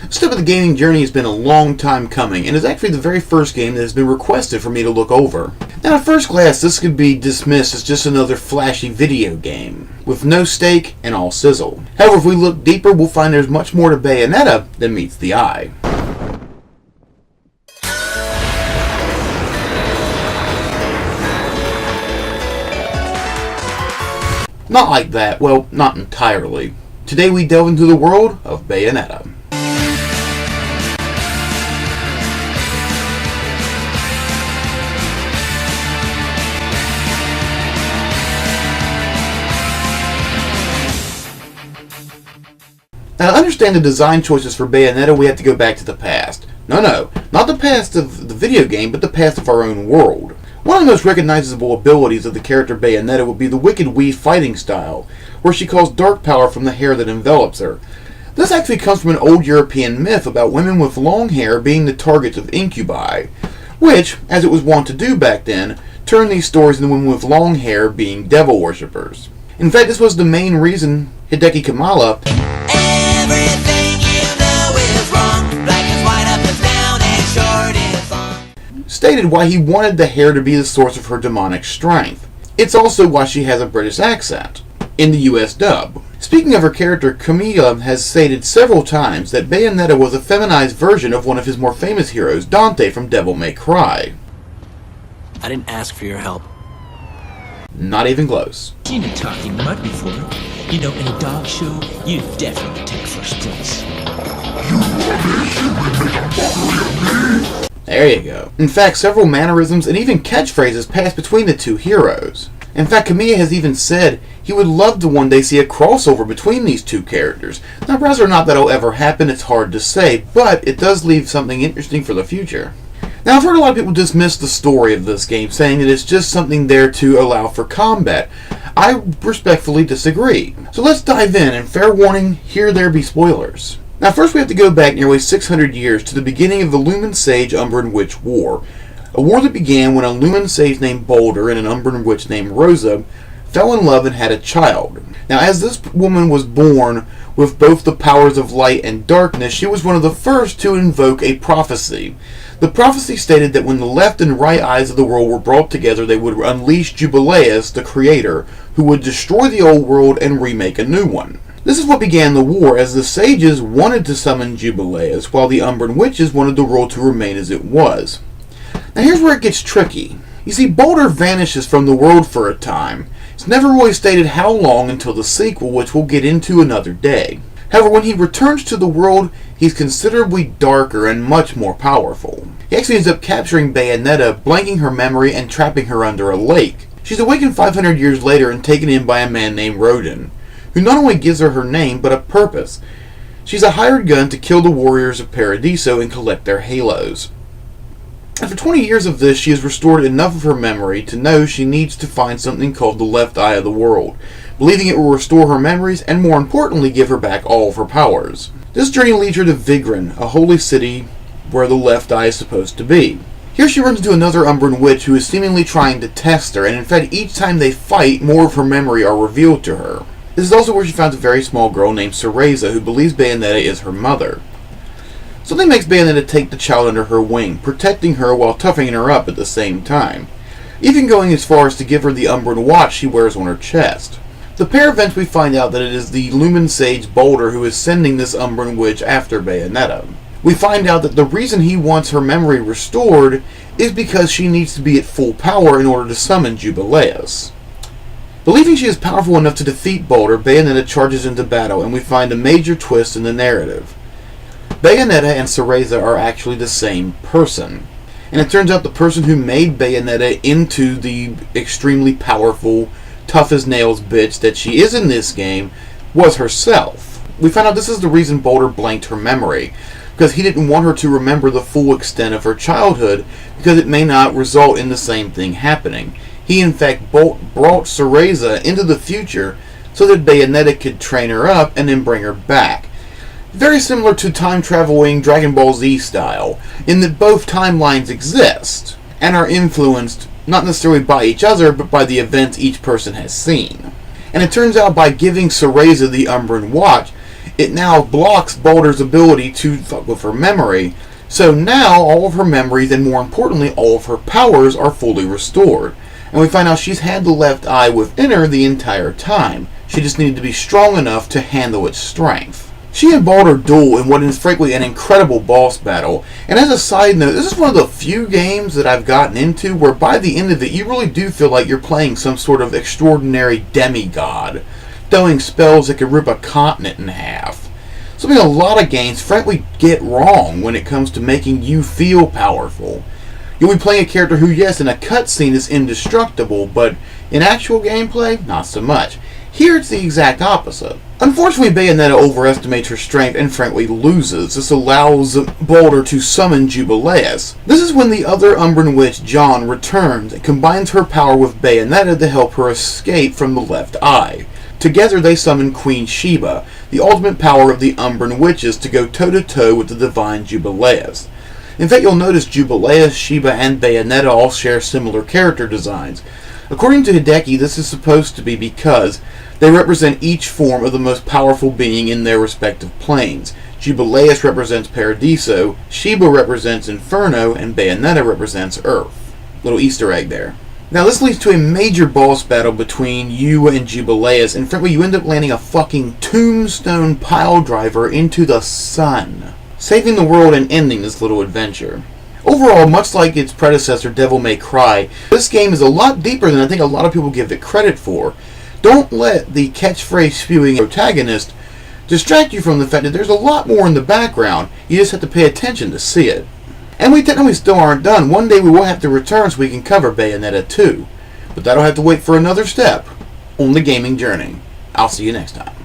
Step of the gaming journey has been a long time coming, and is actually the very first game that has been requested for me to look over. Now at first glance, this could be dismissed as just another flashy video game, with no stake and all sizzle. However, if we look deeper, we'll find there's much more to Bayonetta than meets the eye. Not like that, well, not entirely. Today we delve into the world of Bayonetta. Now, to understand the design choices for Bayonetta, we have to go back to the past. No, not the past of the video game, but the past of our own world. One of the most recognizable abilities of the character Bayonetta would be the Wicked Wii fighting style, where she calls dark power from the hair that envelops her. This actually comes from an old European myth about women with long hair being the targets of incubi, which, as it was wont to do back then, turned these stories into women with long hair being devil worshippers. In fact, this was the main reason Hideki Kamiya stated why he wanted the hair to be the source of her demonic strength. It's also why she has a British accent in the US dub. Speaking of her character, Kamiya has stated several times that Bayonetta was a feminized version of one of his more famous heroes, Dante from Devil May Cry. I didn't ask for your help. Not even close. Seen a talking mud before. You know, in a dog show, you definitely take first place. There you go. In fact, several mannerisms and even catchphrases pass between the two heroes. In fact, Kamiya has even said he would love to one day see a crossover between these two characters. Now, whether or not that'll ever happen, it's hard to say, but it does leave something interesting for the future. Now, I've heard a lot of people dismiss the story of this game, saying that it's just something there to allow for combat. I respectfully disagree. So let's dive in, and fair warning, here there be spoilers. Now first we have to go back nearly 600 years to the beginning of the Lumen Sage Umbran Witch War. A war that began when a Lumen Sage named Boulder and an Umbran Witch named Rosa fell in love and had a child. Now as this woman was born with both the powers of light and darkness, she was one of the first to invoke a prophecy. The prophecy stated that when the left and right eyes of the world were brought together, they would unleash Jubileus, the creator, who would destroy the old world and remake a new one. This is what began the war, as the sages wanted to summon Jubileus, while the Umbran witches wanted the world to remain as it was. Now here's where it gets tricky. You see, Boulder vanishes from the world for a time. It's never really stated how long until the sequel, which we'll get into another day. However, when he returns to the world, he's considerably darker and much more powerful. He actually ends up capturing Bayonetta, blanking her memory and trapping her under a lake. She's awakened 500 years later and taken in by a man named Rodin, who not only gives her name, but a purpose. She's a hired gun to kill the warriors of Paradiso and collect their halos. After 20 years of this, she has restored enough of her memory to know she needs to find something called the left eye of the world, believing it will restore her memories and, more importantly, give her back all of her powers. This journey leads her to Vigran, a holy city where the left eye is supposed to be. Here she runs into another Umbran witch who is seemingly trying to test her, and in fact each time they fight, more of her memory are revealed to her. This is also where she finds a very small girl named Cereza who believes Bayonetta is her mother. Something makes Bayonetta take the child under her wing, protecting her while toughening her up at the same time, even going as far as to give her the Umbran watch she wears on her chest. The pair events we find out that it is the Lumen Sage Boulder who is sending this Umbran witch after Bayonetta. We find out that the reason he wants her memory restored is because she needs to be at full power in order to summon Jubileus. Believing she is powerful enough to defeat Boulder, Bayonetta charges into battle, and we find a major twist in the narrative. Bayonetta and Cereza are actually the same person, and it turns out the person who made Bayonetta into the extremely powerful, tough-as-nails bitch that she is in this game was herself. We find out this is the reason Boulder blanked her memory, because he didn't want her to remember the full extent of her childhood, because it may not result in the same thing happening. He in fact brought Cereza into the future so that Bayonetta could train her up and then bring her back. Very similar to time-traveling Dragon Ball Z style, in that both timelines exist and are influenced not necessarily by each other, but by the events each person has seen. And it turns out by giving Cereza the Umbran Watch, It now blocks Boulder's ability to fuck with her memory, so now all of her memories and more importantly all of her powers are fully restored. And we find out she's had the left eye within her the entire time. She just needed to be strong enough to handle its strength. She and Baldur duel in what is frankly an incredible boss battle, and as a side note, this is one of the few games that I've gotten into where by the end of it you really do feel like you're playing some sort of extraordinary demigod, throwing spells that could rip a continent in half. Something a lot of games frankly get wrong when it comes to making you feel powerful. You'll be playing a character who, yes, in a cutscene is indestructible, but in actual gameplay, not so much. Here it's the exact opposite. Unfortunately, Bayonetta overestimates her strength and frankly loses. This allows Baldur to summon Jubileus. This is when the other Umbran witch, John, returns and combines her power with Bayonetta to help her escape from the left eye. Together they summon Queen Sheba, the ultimate power of the Umbran witches, to go toe-to-toe with the divine Jubileus. In fact, you'll notice Jubileus, Sheba, and Bayonetta all share similar character designs. According to Hideki, this is supposed to be because they represent each form of the most powerful being in their respective planes. Jubileus represents Paradiso, Sheba represents Inferno, and Bayonetta represents Earth. Little Easter egg there. Now this leads to a major boss battle between you and Jubileus, and frankly you end up landing a fucking tombstone pile driver into the sun, saving the world and ending this little adventure. Overall, much like its predecessor Devil May Cry, this game is a lot deeper than I think a lot of people give it credit for. Don't let the catchphrase spewing protagonist distract you from the fact that there's a lot more in the background. You just have to pay attention to see it. And we technically still aren't done. One day we will have to return so we can cover Bayonetta 2. But that'll have to wait for another step on the gaming journey. I'll see you next time.